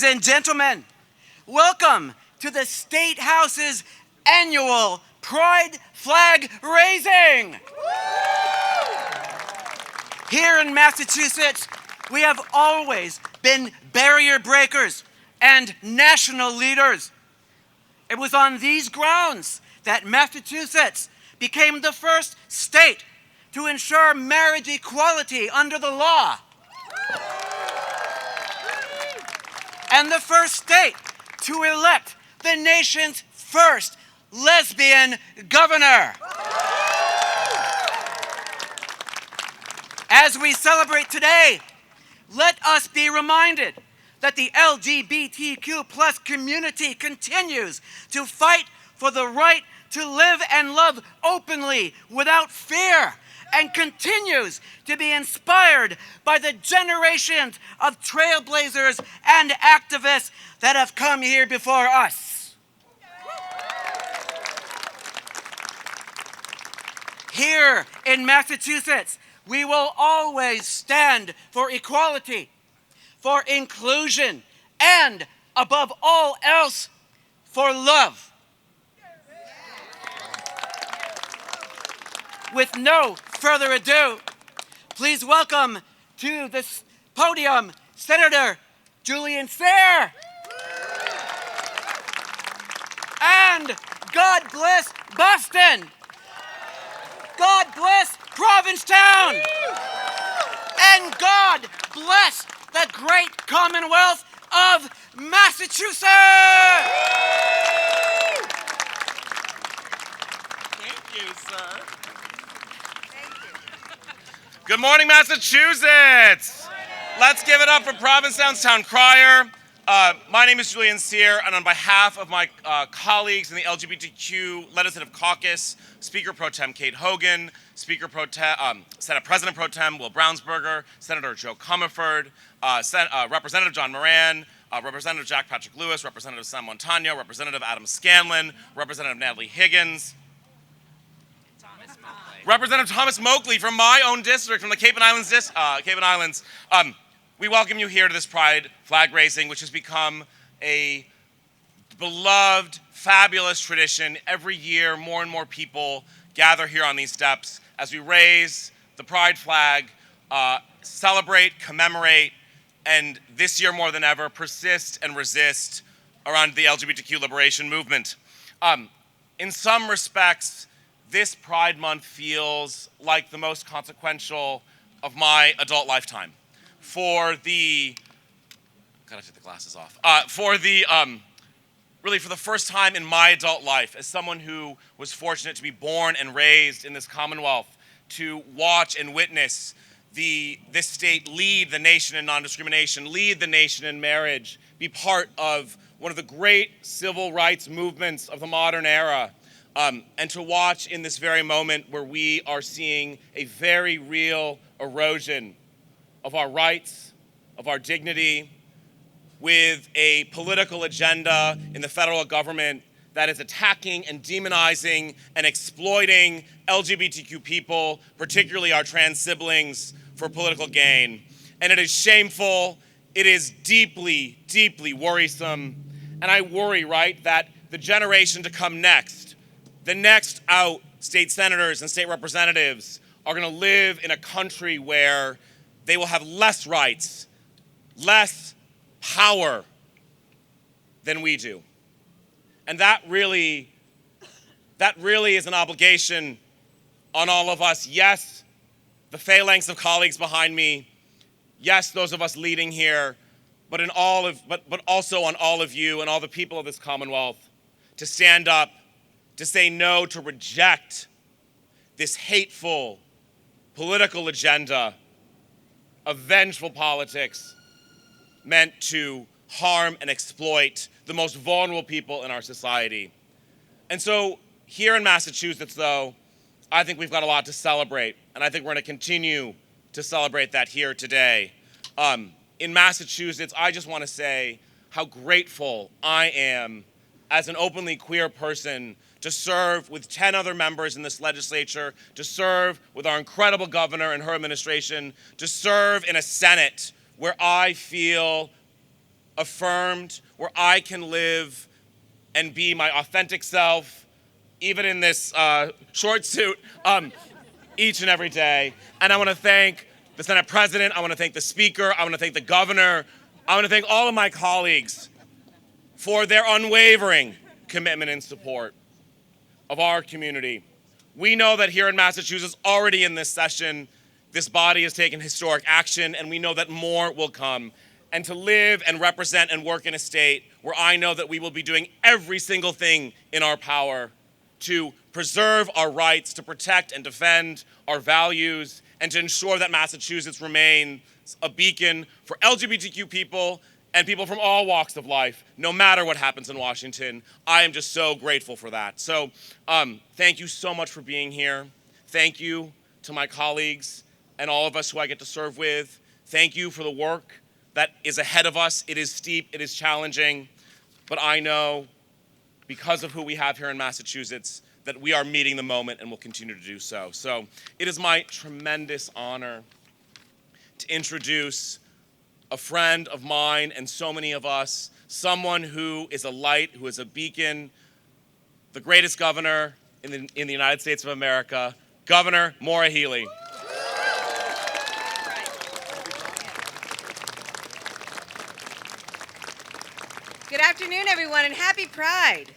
Ladies and gentlemen, welcome to the State House's annual Pride Flag Raising. Here in Massachusetts, we have always been barrier breakers and national leaders. It was on these grounds that Massachusetts became the first state to ensure marriage equality under the law. And the first state to elect the nation's first lesbian governor. As we celebrate today, let us be reminded that the LGBTQ+ community continues to fight for the right to live and love openly without fear, and continues to be inspired by the generations of trailblazers and activists that have come here before us. Here in Massachusetts, we will always stand for equality, for inclusion, and above all else, for love. With no further ado, please welcome to this podium Senator Julian Seir. And God bless Boston. God bless Provincetown. And God bless the great Commonwealth of Massachusetts. Thank you, sir. Good morning, Massachusetts. Let's give it up for Provincetown's town crier. My name is Julian Seir, and on behalf of my colleagues in the LGBTQ Legislative Caucus, Speaker Pro Tem Kate Hogan, Senate President Pro Tem Will Brownsberger, Senator Joe Comerford, Representative John Moran, Representative Jack Patrick Lewis, Representative Sam Montano, Representative Adam Scanlon, Representative Natalie Higgins, Representative Thomas Moakley from my own district, from the Cape and Islands. We welcome you here to this Pride flag raising, which has become a beloved, fabulous tradition. Every year, more and more people gather here on these steps as we raise the Pride flag, celebrate, commemorate, and this year more than ever, persist and resist around the LGBTQ liberation movement. In some respects, this Pride Month feels like the most consequential of my adult lifetime. Gotta take the glasses off. Really for the first time in my adult life, as someone who was fortunate to be born and raised in this Commonwealth, to watch and witness this state lead the nation in non-discrimination, lead the nation in marriage, be part of one of the great civil rights movements of the modern era, and to watch in this very moment where we are seeing a very real erosion of our rights, of our dignity, with a political agenda in the federal government that is attacking and demonizing and exploiting LGBTQ people, particularly our trans siblings, for political gain. And it is shameful, it is deeply, deeply worrisome, and I worry, right, that the generation to come next, the next out state senators and state representatives are going to live in a country where they will have less rights, less power than we do. And that really is an obligation on all of us. Yes, the phalanx of colleagues behind me. Yes, those of us leading here, but also on all of you and all the people of this Commonwealth to stand up, to say no, to reject this hateful political agenda of vengeful politics meant to harm and exploit the most vulnerable people in our society. And so here in Massachusetts, though, I think we've got a lot to celebrate, and I think we're going to continue to celebrate that here today. In Massachusetts, I just want to say how grateful I am as an openly queer person to serve with 10 other members in this legislature, to serve with our incredible governor and her administration, to serve in a Senate where I feel affirmed, where I can live and be my authentic self, even in this short suit, each and every day. And I want to thank the Senate President, I want to thank the Speaker, I want to thank the Governor, I want to thank all of my colleagues for their unwavering commitment and support of our community. We know that here in Massachusetts, already in this session, this body has taken historic action, and we know that more will come. And to live and represent and work in a state where I know that we will be doing every single thing in our power to preserve our rights, to protect and defend our values, and to ensure that Massachusetts remains a beacon for LGBTQ people and people from all walks of life, no matter what happens in Washington. I am just so grateful for that. So thank you so much for being here. Thank you to my colleagues and all of us who I get to serve with. Thank you for the work that is ahead of us. It is steep, it is challenging, but I know because of who we have here in Massachusetts that we are meeting the moment and will continue to do so. So it is my tremendous honor to introduce a friend of mine and so many of us, someone who is a light, who is a beacon, the greatest governor in the United States of America, Governor Maura Healey. Good afternoon, everyone, and happy Pride.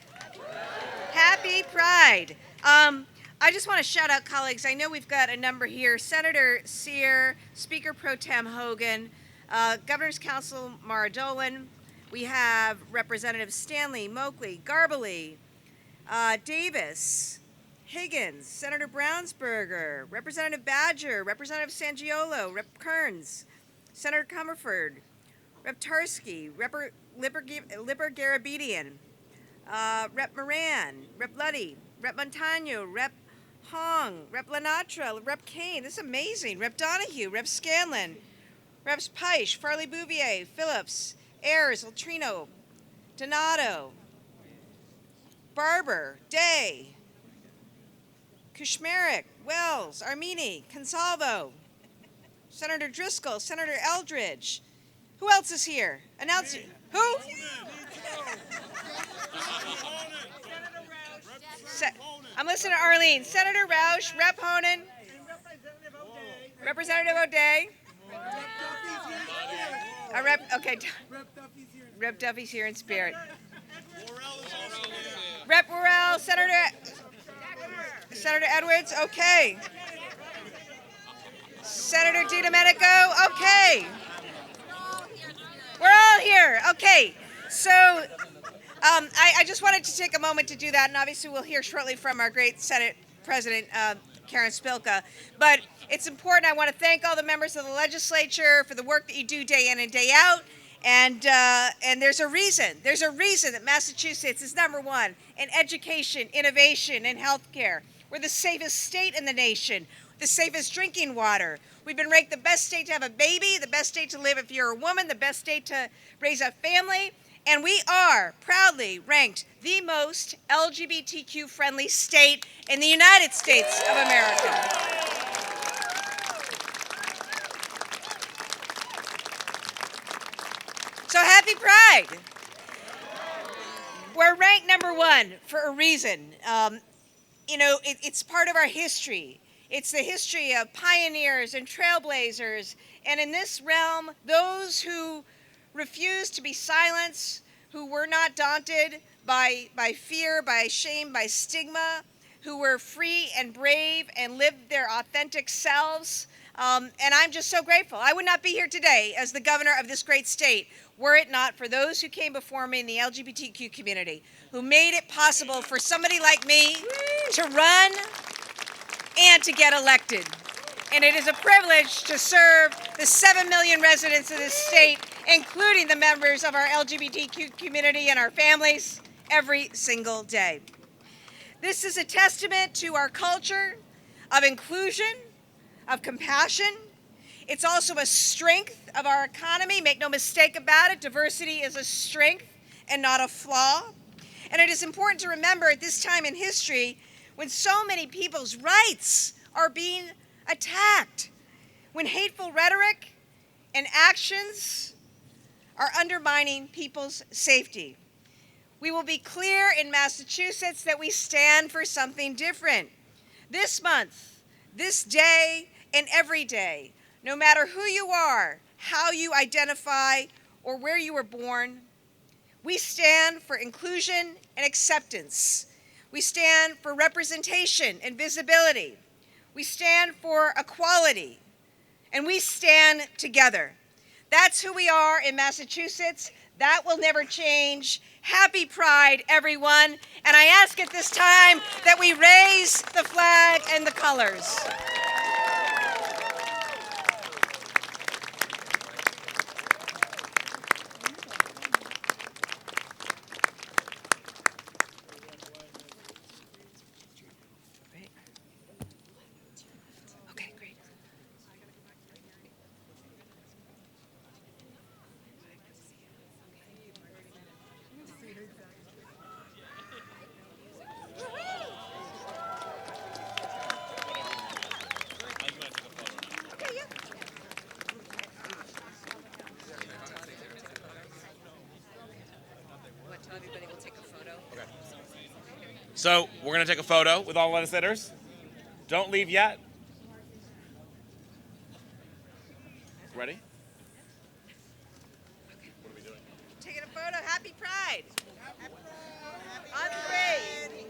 Happy Pride. I just want to shout out colleagues. I know we've got a number here. Senator Seir, Speaker Pro Tem Hogan, Governor's Council Maura Dolan. We have Representatives Stanley, Moakley, Garbely, Davis, Higgins, Senator Brownsberger, Representative Badger, Representative Sangiolo, Rep. Kearns, Senator Comerford, Rep. Tarski, Rep. Garabedian, Rep. Moran, Rep. Luddy, Rep. Montano, Rep. Hong, Rep. Lenatra, Rep. Kane. This is amazing. Rep. Donahue, Rep. Scanlon, Reps. Peisch, Farley Bouvier, Phillips, Ayers, Altrino, Donato, Barber, Day, Kushmerek, Wells, Armini, Consalvo, Senator Driscoll, Senator Eldridge. Who else is here? Announce it. Who? I'm listening to Arlene. Senator Roush, Rep. Honan, Representative O'Day. Rep. Duffy's here in spirit. Rep. Worrell, Senator Edwards, okay. Senator DiDomenico, okay. We're all here, okay. So I just wanted to take a moment to do that, and obviously we'll hear shortly from our great Senate President, Karen Spilka. But it's important. I want to thank all the members of the legislature for the work that you do day in and day out. And there's a reason. There's a reason that Massachusetts is number one in education, innovation, and healthcare. We're the safest state in the nation, the safest drinking water. We've been ranked the best state to have a baby, the best state to live if you're a woman, the best state to raise a family. And we are proudly ranked the most LGBTQ-friendly state in the United States of America. So happy Pride. We're ranked number one for a reason. It's part of our history. It's the history of pioneers and trailblazers. And in this realm, those who refused to be silenced, who were not daunted by fear, by shame, by stigma, who were free and brave and lived their authentic selves. And I'm just so grateful. I would not be here today as the governor of this great state were it not for those who came before me in the LGBTQ community, who made it possible for somebody like me to run and to get elected. And it is a privilege to serve the 7 million residents of this state, including the members of our LGBTQ community and our families, every single day. This is a testament to our culture of inclusion, of compassion. It's also a strength of our economy. Make no mistake about it, diversity is a strength and not a flaw. And it is important to remember at this time in history when so many people's rights are being attacked, when hateful rhetoric and actions are undermining people's safety. We will be clear in Massachusetts that we stand for something different. This month, this day, and every day, no matter who you are, how you identify, or where you were born, we stand for inclusion and acceptance. We stand for representation and visibility. We stand for equality, and we stand together. That's who we are in Massachusetts. That will never change. Happy Pride, everyone. And I ask at this time that we raise the flag and the colors. Okay, great. Everybody will take a photo. So we're going to take a photo with all legislators. Don't leave yet. Ready? Taking a photo. Happy Pride. On three.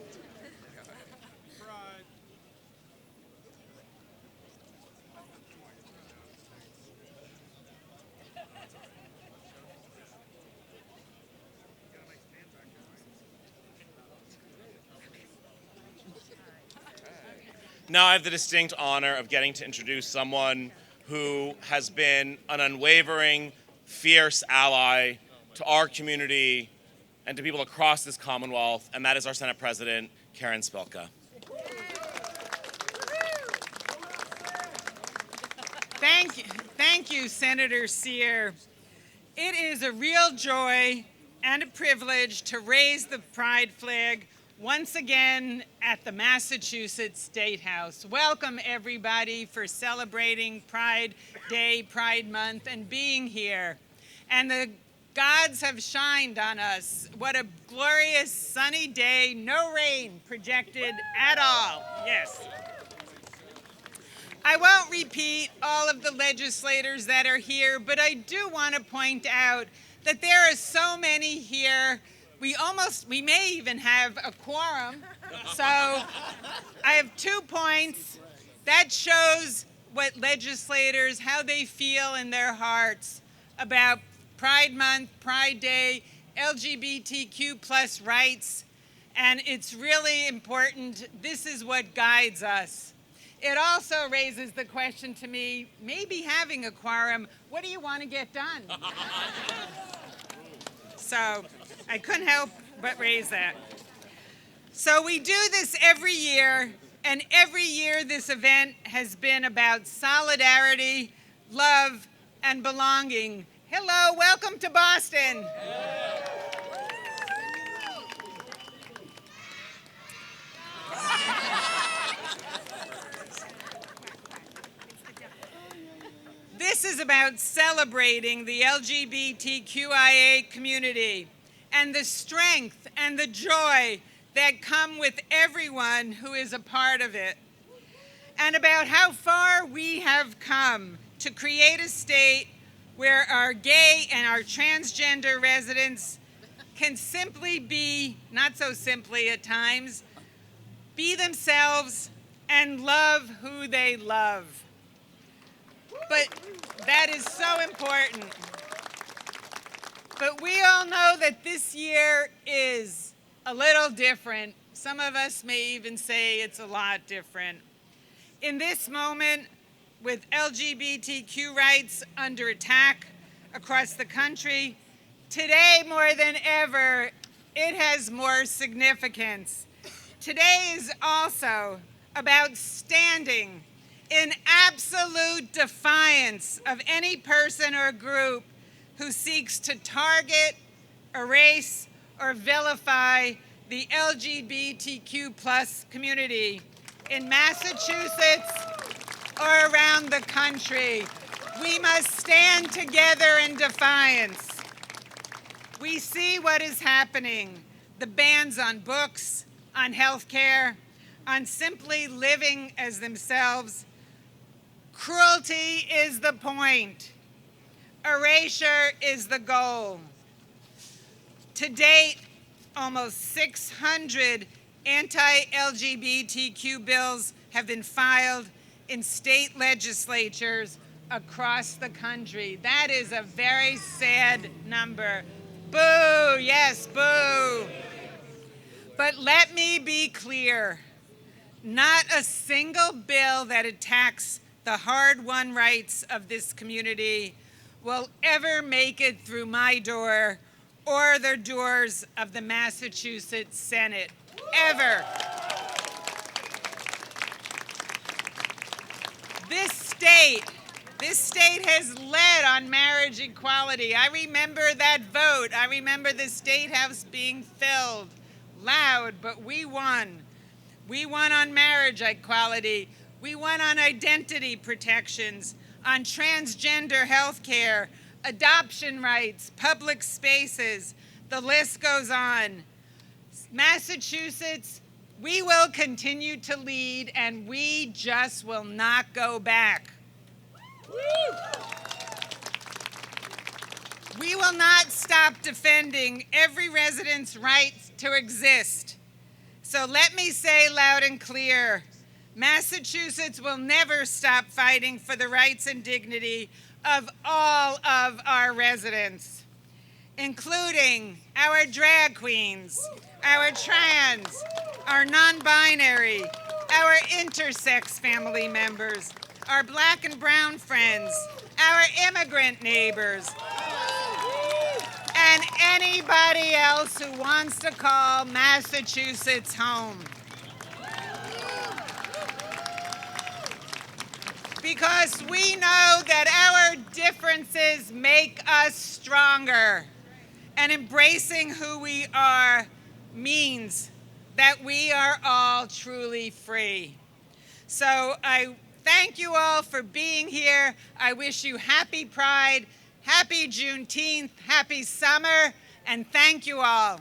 Now I have the distinct honor of getting to introduce someone who has been an unwavering, fierce ally to our community and to people across this Commonwealth, and that is our Senate President, Karen Spilka. Thank you, Senator Seir. It is a real joy and a privilege to raise the Pride flag once again at the Massachusetts State House. Welcome, everybody, for celebrating Pride Day, Pride Month, and being here. And the gods have shined on us. What a glorious sunny day, no rain projected at all. Yes. I won't repeat all of the legislators that are here, but I do want to point out that there are so many here. We may even have a quorum. So I have 2 points. That shows what legislators, how they feel in their hearts about Pride Month, Pride Day, LGBTQ plus rights. And it's really important. This is what guides us. It also raises the question to me, maybe having a quorum, what do you want to get done? So I couldn't help but raise that. So we do this every year, and every year this event has been about solidarity, love, and belonging. Hello, welcome to Boston. This is about celebrating the LGBTQIA community and the strength and the joy that come with everyone who is a part of it, and about how far we have come to create a state where our gay and our transgender residents can simply be, not so simply at times, be themselves and love who they love. But that is so important. But we all know that this year is a little different. Some of us may even say it's a lot different. In this moment, with LGBTQ rights under attack across the country, today more than ever, it has more significance. Today is also about standing in absolute defiance of any person or group who seeks to target, erase, or vilify the LGBTQ plus community in Massachusetts or around the country. We must stand together in defiance. We see what is happening. The bans on books, on healthcare, on simply living as themselves. Cruelty is the point. Erasure is the goal. To date, almost 600 anti-LGBTQ bills have been filed in state legislatures across the country. That is a very sad number. Boo, yes, boo. But let me be clear, not a single bill that attacks the hard-won rights of this community will ever make it through my door or the doors of the Massachusetts Senate, ever. This state has led on marriage equality. I remember that vote. I remember the State House being filled, loud, but we won. We won on marriage equality. We won on identity protections, on transgender health care, adoption rights, public spaces. The list goes on. Massachusetts, we will continue to lead, and we just will not go back. We will not stop defending every resident's right to exist. So let me say loud and clear, Massachusetts will never stop fighting for the rights and dignity of all of our residents, including our drag queens, our trans, our non-binary, our intersex family members, our black and brown friends, our immigrant neighbors, and anybody else who wants to call Massachusetts home. Because we know that our differences make us stronger, and embracing who we are means that we are all truly free. So I thank you all for being here. I wish you happy Pride, happy Juneteenth, happy summer, and thank you all.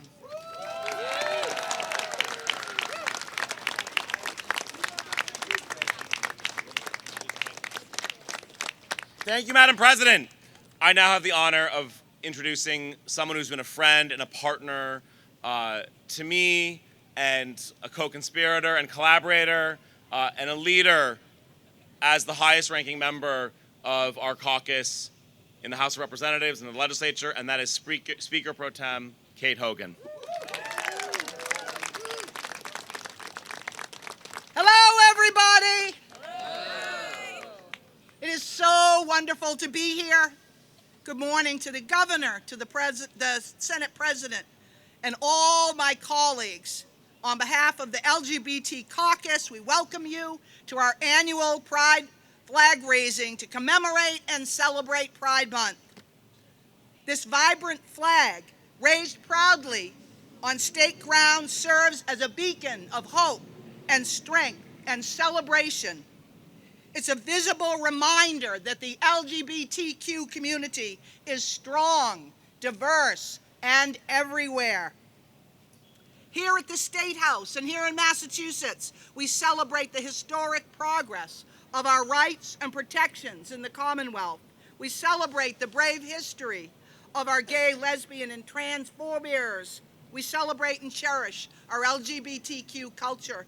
Thank you, Madam President. I now have the honor of introducing someone who's been a friend and a partner to me, and a co-conspirator and collaborator, and a leader as the highest ranking member of our caucus in the House of Representatives and the legislature, and that is Speaker Pro Tem Kate Hogan. Hello, everybody. Hello. It is so wonderful to be here. Good morning to the governor, to the Senate President, and all my colleagues. On behalf of the LGBT caucus, we welcome you to our annual Pride flag raising to commemorate and celebrate Pride Month. This vibrant flag, raised proudly on state grounds, serves as a beacon of hope and strength and celebration. It's a visible reminder that the LGBTQ community is strong, diverse, and everywhere. Here at the State House and here in Massachusetts, we celebrate the historic progress of our rights and protections in the Commonwealth. We celebrate the brave history of our gay, lesbian, and trans forebears. We celebrate and cherish our LGBTQ culture.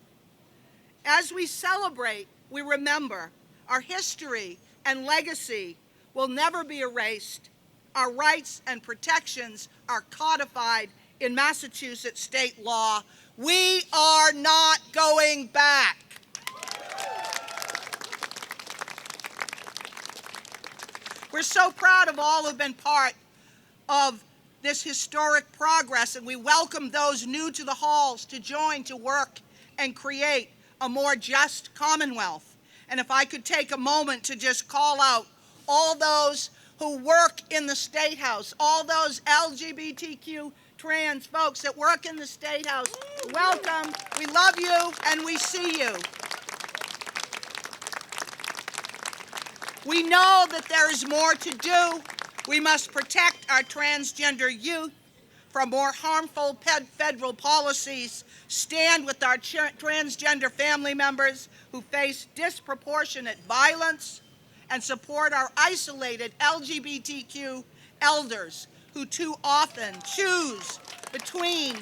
As we celebrate, we remember our history and legacy will never be erased. Our rights and protections are codified in Massachusetts state law. We are not going back. We're so proud of all who've been part of this historic progress, and we welcome those new to the halls to join to work and create a more just Commonwealth. And if I could take a moment to just call out all those who work in the State House, all those LGBTQ trans folks that work in the State House, welcome, we love you, and we see you. We know that there is more to do. We must protect our transgender youth. for more harmful federal policies, stand with our transgender family members who face disproportionate violence, and support our isolated LGBTQ elders who too often choose between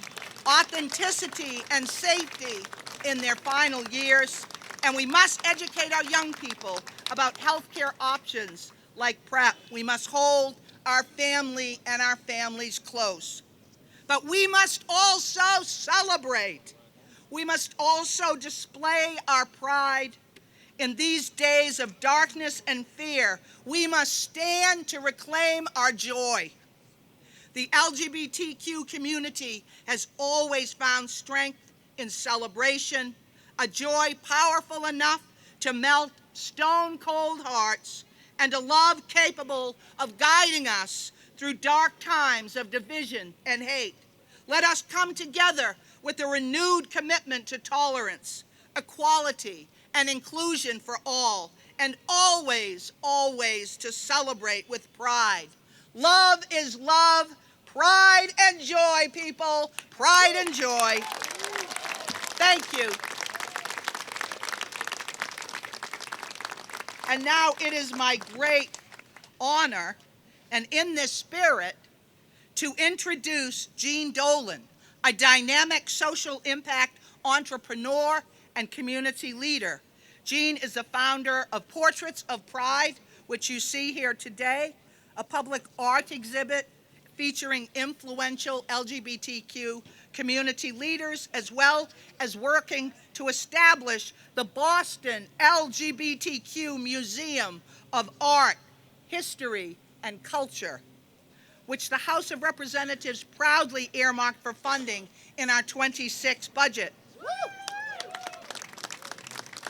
authenticity and safety in their final years. And we must educate our young people about healthcare options like PrEP. We must hold our family and our families close. But we must also celebrate. We must also display our pride. In these days of darkness and fear, we must stand to reclaim our joy. The LGBTQ community has always found strength in celebration, a joy powerful enough to melt stone-cold hearts, and a love capable of guiding us through dark times of division and hate. Let us come together with a renewed commitment to tolerance, equality, and inclusion for all, and always, always to celebrate with pride. Love is love, pride and joy, people, pride and joy. Thank you. And now it is my great honor, and in this spirit, to introduce Jean Dolan, a dynamic social impact entrepreneur and community leader. Jean is the founder of Portraits of Pride, which you see here today, a public art exhibit featuring influential LGBTQ community leaders, as well as working to establish the Boston LGBTQ Museum of Art, History, and Culture, which the House of Representatives proudly earmarked for funding in our 26 budget.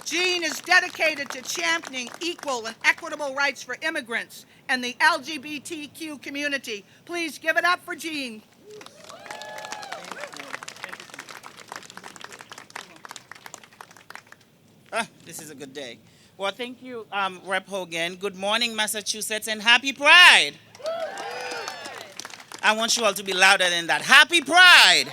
Jean is dedicated to championing equal and equitable rights for immigrants and the LGBTQ community. Please give it up for Jean. This is a good day. Well, thank you, Rep. Hogan. Good morning, Massachusetts, and happy Pride. I want you all to be louder than that. Happy Pride.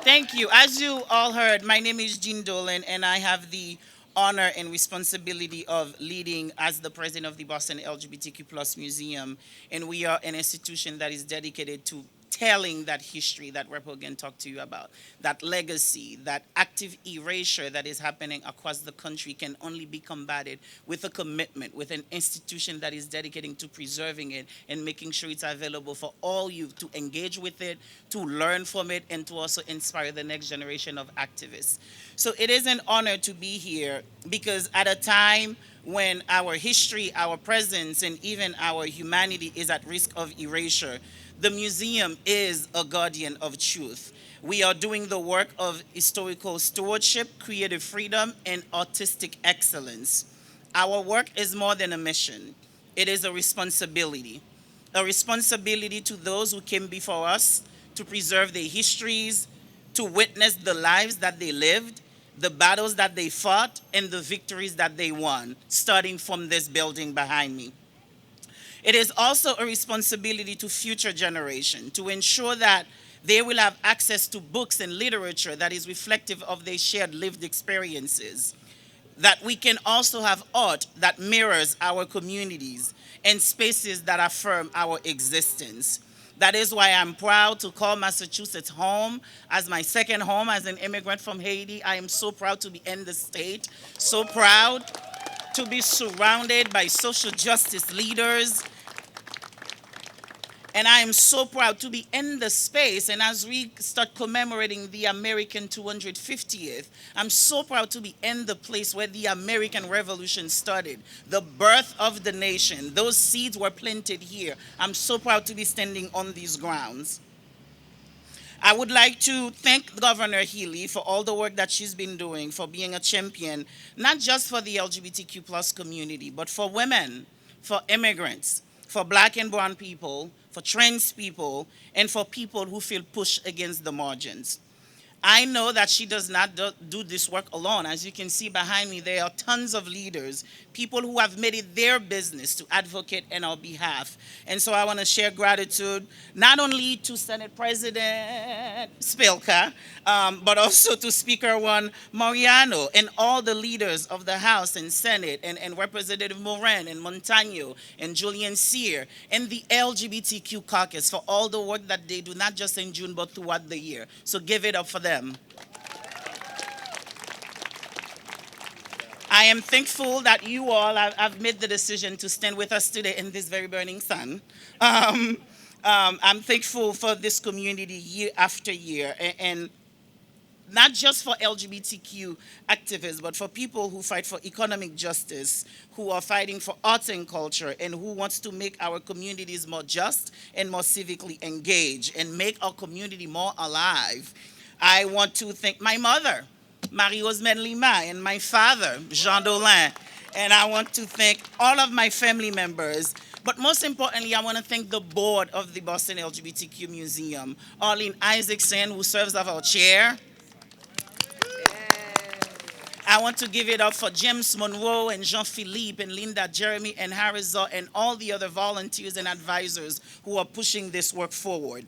Thank you. As you all heard, my name is Jean Dolan, and I have the honor and responsibility of leading as the president of the Boston LGBTQ+ Museum. And we are an institution that is dedicated to telling that history that Rep. Hogan talked to you about. That legacy, that active erasure that is happening across the country can only be combated with a commitment, with an institution that is dedicating to preserving it and making sure it's available for all youth to engage with it, to learn from it, and to also inspire the next generation of activists. So it is an honor to be here because at a time when our history, our presence, and even our humanity is at risk of erasure, the museum is a guardian of truth. We are doing the work of historical stewardship, creative freedom, and artistic excellence. Our work is more than a mission. It is a responsibility to those who came before us, to preserve their histories, to witness the lives that they lived, the battles that they fought, and the victories that they won, starting from this building behind me. It is also a responsibility to future generations to ensure that they will have access to books and literature that is reflective of their shared lived experiences, that we can also have art that mirrors our communities and spaces that affirm our existence. That is why I'm proud to call Massachusetts home as my second home as an immigrant from Haiti. I am so proud to be in the state, so proud to be surrounded by social justice leaders. And I am so proud to be in the space. And as we start commemorating the American 250th, I'm so proud to be in the place where the American Revolution started, the birth of the nation. Those seeds were planted here. I'm so proud to be standing on these grounds. I would like to thank Governor Healey for all the work that she's been doing, for being a champion, not just for the LGBTQ+ community, but for women, for immigrants, for Black and brown people, for trans people, and for people who feel pushed against the margins. I know that she does not do this work alone. As you can see behind me, there are tons of leaders, people who have made it their business to advocate on our behalf. And so I want to share gratitude not only to Senate President Spilka, but also to Speaker One Mariano and all the leaders of the House and Senate and Representative Moran and Montano and Julian Seir and the LGBTQ caucus for all the work that they do, not just in June, but throughout the year. So give it up for them. I am thankful that you all have made the decision to stand with us today in this very burning sun. I'm thankful for this community year after year, and not just for LGBTQ activists, but for people who fight for economic justice, who are fighting for arts and culture, and who wants to make our communities more just and more civically engaged and make our community more alive. I want to thank my mother, Marie-Rosemène Lima, and my father, Jean Dolan. And I want to thank all of my family members. But most importantly, I want to thank the board of the Boston LGBTQ Museum, Arlene Isaacson, who serves as our chair. I want to give it up for James Monroe and Jean-Philippe and Linda, Jeremy and Harizor and all the other volunteers and advisors who are pushing this work forward.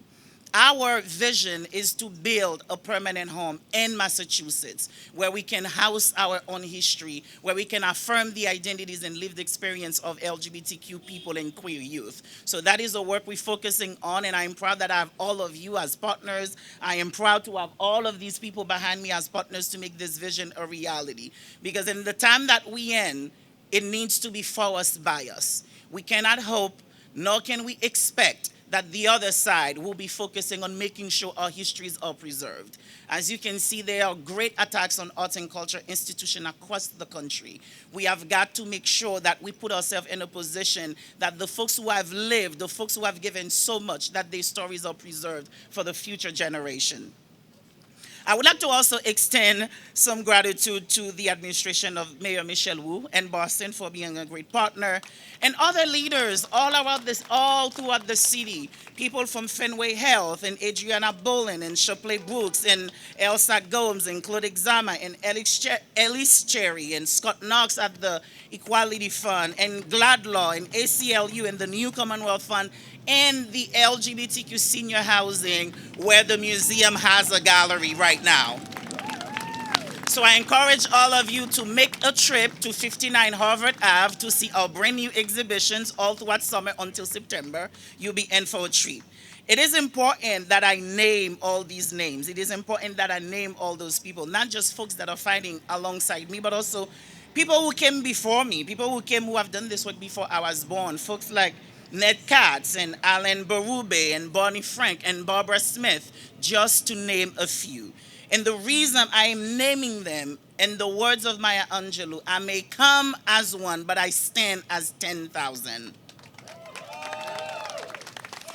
Our vision is to build a permanent home in Massachusetts where we can house our own history, where we can affirm the identities and lived experience of LGBTQ people and queer youth. So that is the work we're focusing on, and I'm proud that I have all of you as partners. I am proud to have all of these people behind me as partners to make this vision a reality. Because in the time that we in, it needs to be for us, by us. We cannot hope, nor can we expect that the other side will be focusing on making sure our histories are preserved. As you can see, there are great attacks on arts and culture institutions across the country. We have got to make sure that we put ourselves in a position that the folks who have lived, the folks who have given so much, that their stories are preserved for the future generation. I would like to also extend some gratitude to the administration of Mayor Michelle Wu and Boston for being a great partner, and other leaders all throughout the city. People from Fenway Health and Adriana Boland and Shapley Brooks and Elsa Gomes and Claude Exama and Ellis Cherry and Scott Knox at the Equality Fund and Gladlaw and ACLU and the New Commonwealth Fund and the LGBTQ senior housing, where the museum has a gallery right now. So I encourage all of you to make a trip to 59 Harvard Ave to see our brand new exhibitions all throughout summer until September. You'll be in for a treat. It is important that I name all these names. It is important that I name all those people, not just folks that are fighting alongside me, but also people who came before me, people who have done this work before I was born, folks like Ned Katz and Alan Berube and Bonnie Frank and Barbara Smith, just to name a few. And the reason I am naming them, in the words of Maya Angelou, I may come as one, but I stand as 10,000.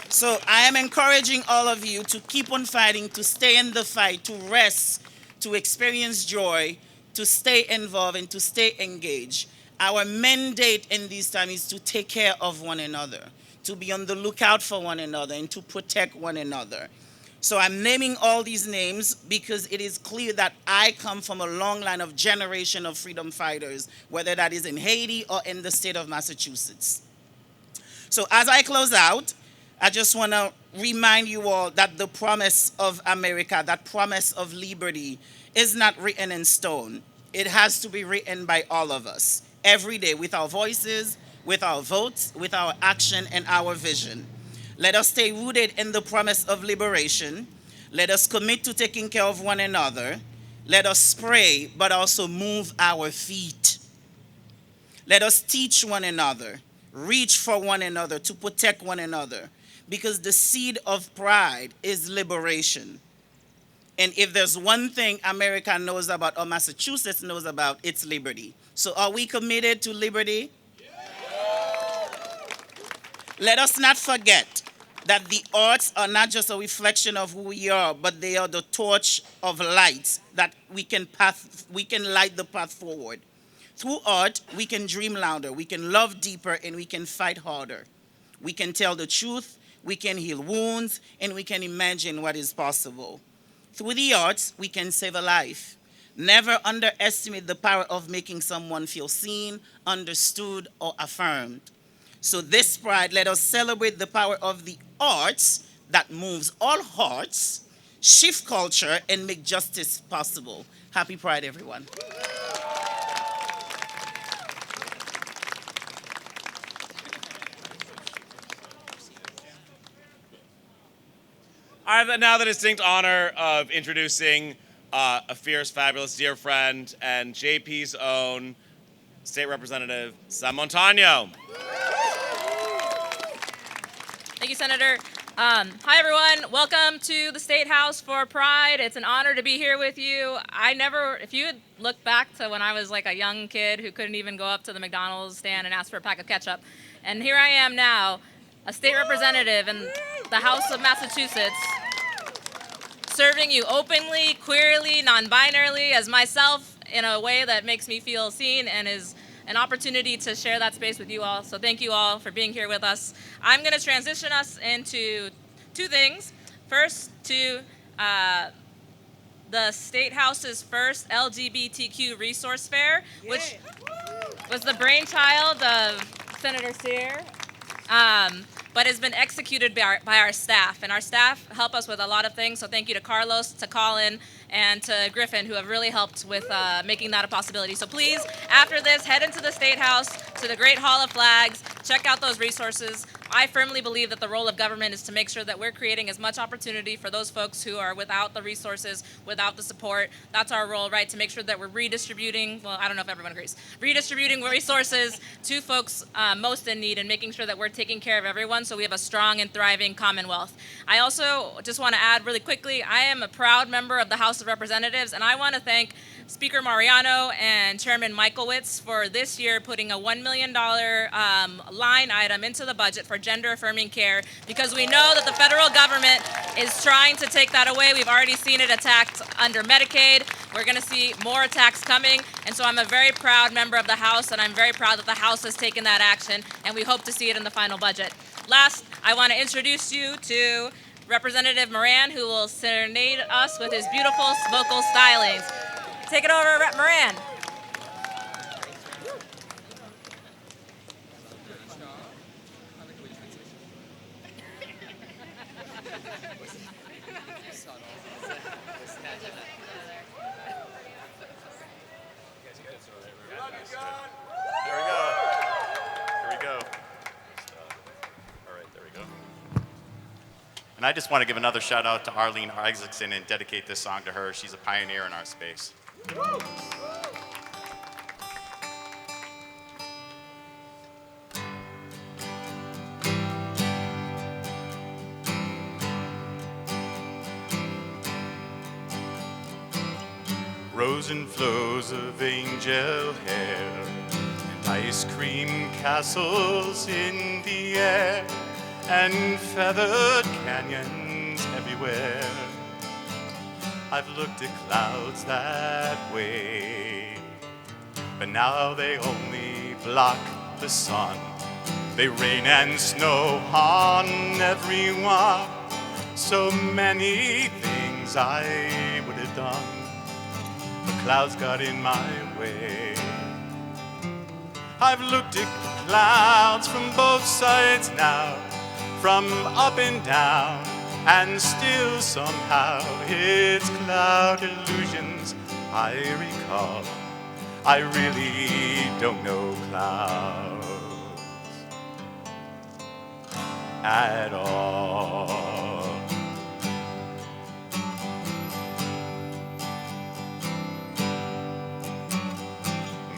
So I am encouraging all of you to keep on fighting, to stay in the fight, to rest, to experience joy, to stay involved, and to stay engaged. Our mandate in this time is to take care of one another, to be on the lookout for one another, and to protect one another. So I'm naming all these names because it is clear that I come from a long line of generation of freedom fighters, whether that is in Haiti or in the state of Massachusetts. So as I close out, I just want to remind you all that the promise of America, that promise of liberty, is not written in stone. It has to be written by all of us, every day, with our voices, with our votes, with our action, and our vision. Let us stay rooted in the promise of liberation. Let us commit to taking care of one another. Let us pray, but also move our feet. Let us teach one another, reach for one another, to protect one another, because the seed of pride is liberation. And if there's one thing America knows about, or Massachusetts knows about, it's liberty. So are we committed to liberty? Yeah. Let us not forget that the arts are not just a reflection of who we are, but they are the torch of light that we can light the path forward. Through art, we can dream louder, we can love deeper, and we can fight harder. We can tell the truth, we can heal wounds, and we can imagine what is possible. Through the arts, we can save a life. Never underestimate the power of making someone feel seen, understood, or affirmed. So this Pride, let us celebrate the power of the arts that moves all hearts, shift culture, and make justice possible. Happy Pride, everyone. I have now the distinct honor of introducing a fierce, fabulous, dear friend and JP's own State Representative Sam Montano. Thank you, Senator. Hi, everyone. Welcome to the State House for Pride. It's an honor to be here with you. If you had looked back to when I was like a young kid who couldn't even go up to the McDonald's stand and ask for a pack of ketchup, and here I am now, a state representative in the House of Massachusetts, serving you openly, queerly, non-binarily as myself in a way that makes me feel seen and is an opportunity to share that space with you all. So thank you all for being here with us. I'm going to transition us into two things. First, to the State House's first LGBTQ resource fair, which was the brainchild of Senator Seir, but has been executed by our staff. And our staff help us with a lot of things, so thank you to Carlos, to Colin, and to Griffin, who have really helped with making that a possibility. So please, after this, head into the State House, to the Great Hall of Flags, check out those resources. I firmly believe that the role of government is to make sure that we're creating as much opportunity for those folks who are without the resources, without the support. That's our role, right? To make sure that we're redistributing, well, I don't know if everyone agrees, redistributing resources to folks most in need and making sure that we're taking care of everyone so we have a strong and thriving Commonwealth. I also just want to add really quickly, I am a proud member of the House of Representatives, and I want to thank Speaker Mariano and Chairman Michaelwitz for this year putting a $1 million line item into the budget for gender-affirming care, because we know that the federal government is trying to take that away. We've already seen it attacked under Medicaid. We're going to see more attacks coming, and so I'm a very proud member of the House, and I'm very proud that the House has taken that action, and we hope to see it in the final budget. Last, I want to introduce you to Representative Moran, who will serenade us with his beautiful vocal stylings. Take it over, Rep. Moran. And I just want to give another shout out to Arlene Isaacson and dedicate this song to her. She's a pioneer in our space. Rows and flows of angel hair and ice cream castles in the air and feathered canyons everywhere. I've looked at clouds that way, but now they only block the sun. They rain and snow on everyone. So many things I would have done, but clouds got in my way. I've looked at clouds from both sides now, from up and down, and still somehow it's cloud illusions I recall. I really don't know clouds at all.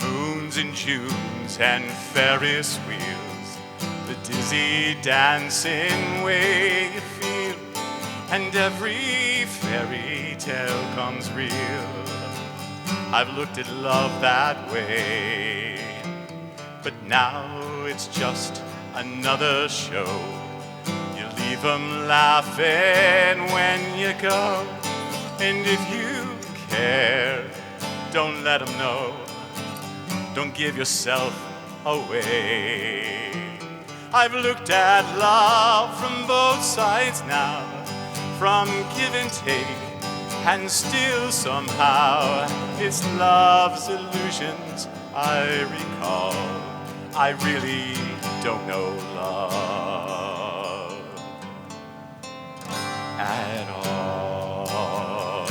Moons and Junes and Ferris wheels, the dizzy dancing way you feel, and every fairy tale comes real. I've looked at love that way, but now it's just another show. You leave them laughing when you go, and if you care, don't let them know. Don't give yourself away. I've looked at love from both sides now, from give and take, and still somehow it's love's illusions I recall. I really don't know love at all.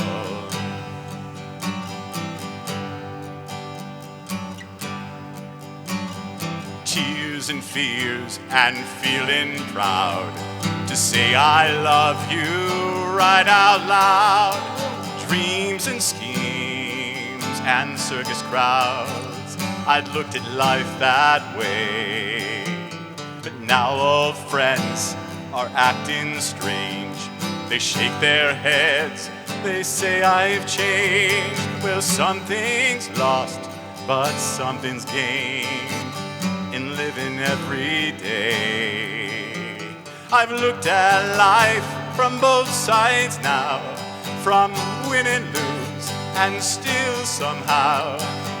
Tears and fears and feeling proud to say I love you right out loud. Dreams and schemes and circus crowds, I'd looked at life that way. But now old friends are acting strange. They shake their heads, they say I've changed. Well, something's lost, but something's gained in living every day. I've looked at life from both sides now, from win and lose, and still somehow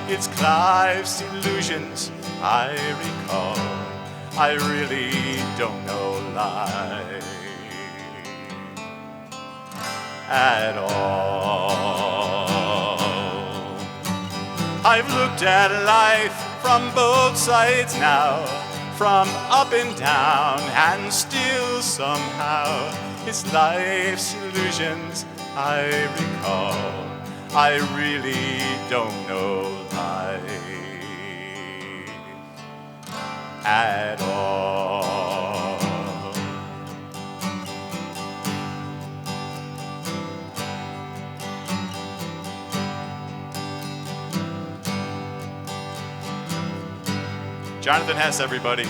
it's life's illusions I recall. I really don't know life at all. I've looked at life from both sides now, from up and down, and still somehow it's life's illusions I recall. I really don't know life at all. Jonathan Hess, everybody.